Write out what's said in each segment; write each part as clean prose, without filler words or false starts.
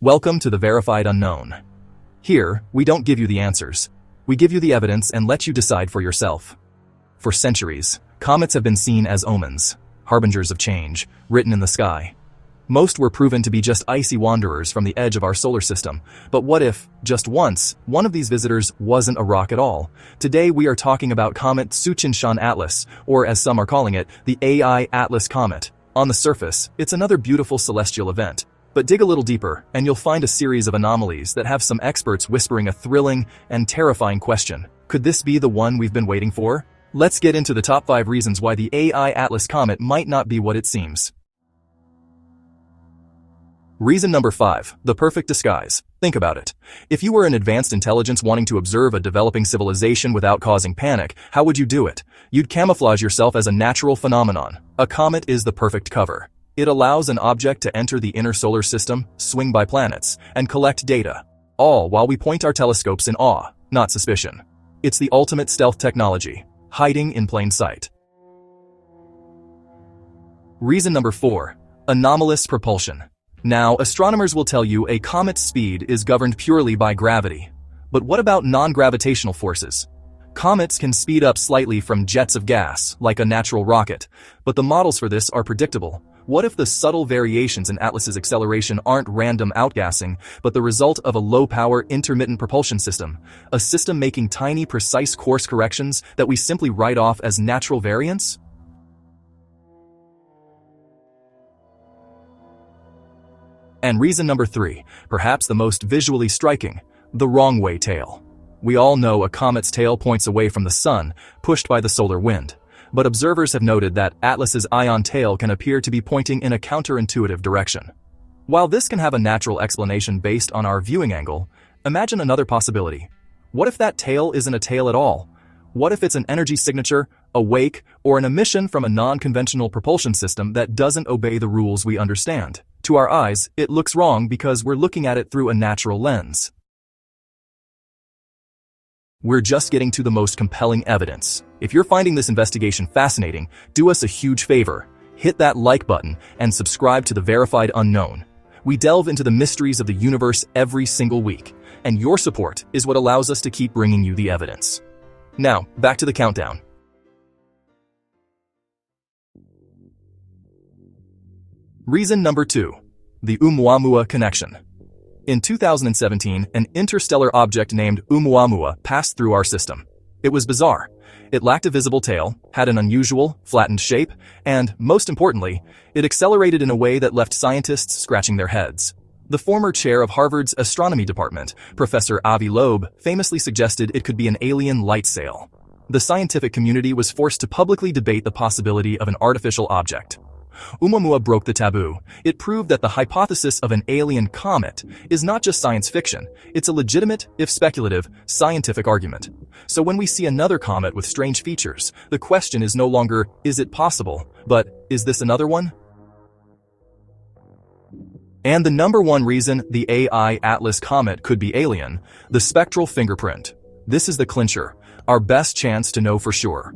Welcome to the Verified Unknown. Here, we don't give you the answers. We give you the evidence and let you decide for yourself. For centuries, comets have been seen as omens, harbingers of change, written in the sky. Most were proven to be just icy wanderers from the edge of our solar system. But what if, just once, one of these visitors wasn't a rock at all? Today we are talking about Comet Tsuchinshan Atlas, or as some are calling it, the AI Atlas Comet. On the surface, it's another beautiful celestial event. But dig a little deeper, and you'll find a series of anomalies that have some experts whispering a thrilling and terrifying question. Could this be the one we've been waiting for? Let's get into the top 5 reasons why the AI Atlas Comet might not be what it seems. Reason number 5, the perfect disguise. Think about it. If you were an advanced intelligence wanting to observe a developing civilization without causing panic, how would you do it? You'd camouflage yourself as a natural phenomenon. A comet is the perfect cover. It allows an object to enter the inner solar system, swing by planets, and collect data, all while we point our telescopes in awe, not suspicion. It's the ultimate stealth technology, hiding in plain sight. Reason number 4, anomalous propulsion. Now, astronomers will tell you a comet's speed is governed purely by gravity. But what about non-gravitational forces? Comets can speed up slightly from jets of gas, like a natural rocket, but the models for this are predictable. What if the subtle variations in Atlas's acceleration aren't random outgassing, but the result of a low-power intermittent propulsion system, a system making tiny, precise course corrections that we simply write off as natural variance? And reason number 3, perhaps the most visually striking, the wrong-way tail. We all know a comet's tail points away from the sun, pushed by the solar wind. But observers have noted that Atlas's ion tail can appear to be pointing in a counterintuitive direction. While this can have a natural explanation based on our viewing angle, imagine another possibility. What if that tail isn't a tail at all? What if it's an energy signature, a wake, or an emission from a non-conventional propulsion system that doesn't obey the rules we understand? To our eyes, it looks wrong because we're looking at it through a natural lens. We're just getting to the most compelling evidence. If you're finding this investigation fascinating, do us a huge favor. Hit that like button and subscribe to the Verified Unknown. We delve into the mysteries of the universe every single week, and your support is what allows us to keep bringing you the evidence. Now, back to the countdown. Reason number 2, the Oumuamua connection. In 2017, an interstellar object named Oumuamua passed through our system. It was bizarre. It lacked a visible tail, had an unusual, flattened shape, and, most importantly, it accelerated in a way that left scientists scratching their heads. The former chair of Harvard's astronomy department, Professor Avi Loeb, famously suggested it could be an alien light sail. The scientific community was forced to publicly debate the possibility of an artificial object. Oumuamua broke the taboo. It proved that the hypothesis of an alien comet is not just science fiction, it's a legitimate, if speculative, scientific argument. So when we see another comet with strange features, the question is no longer, is it possible, but is this another one? And the number 1 reason the AI Atlas Comet could be alien, the spectral fingerprint. This is the clincher, our best chance to know for sure.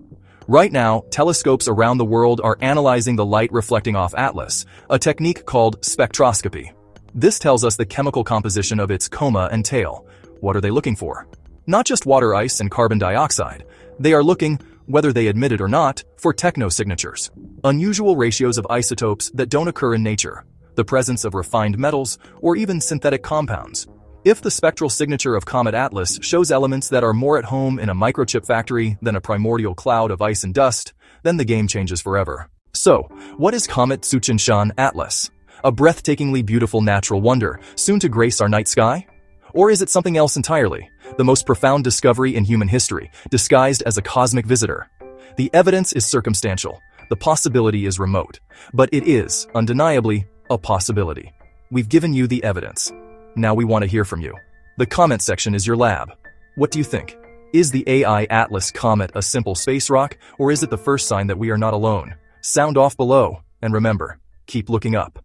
Right now, telescopes around the world are analyzing the light reflecting off Atlas, a technique called spectroscopy. This tells us the chemical composition of its coma and tail. What are they looking for? Not just water ice and carbon dioxide. They are looking, whether they admit it or not, for technosignatures, unusual ratios of isotopes that don't occur in nature, the presence of refined metals, or even synthetic compounds. If the spectral signature of Comet Atlas shows elements that are more at home in a microchip factory than a primordial cloud of ice and dust, then the game changes forever. So, what is Comet Tsuchinshan Atlas? A breathtakingly beautiful natural wonder, soon to grace our night sky? Or is it something else entirely? The most profound discovery in human history, disguised as a cosmic visitor? The evidence is circumstantial. The possibility is remote. But it is, undeniably, a possibility. We've given you the evidence. Now we want to hear from you. The comment section is your lab. What do you think? Is the AI Atlas Comet a simple space rock, or is it the first sign that we are not alone? Sound off below, and remember, keep looking up.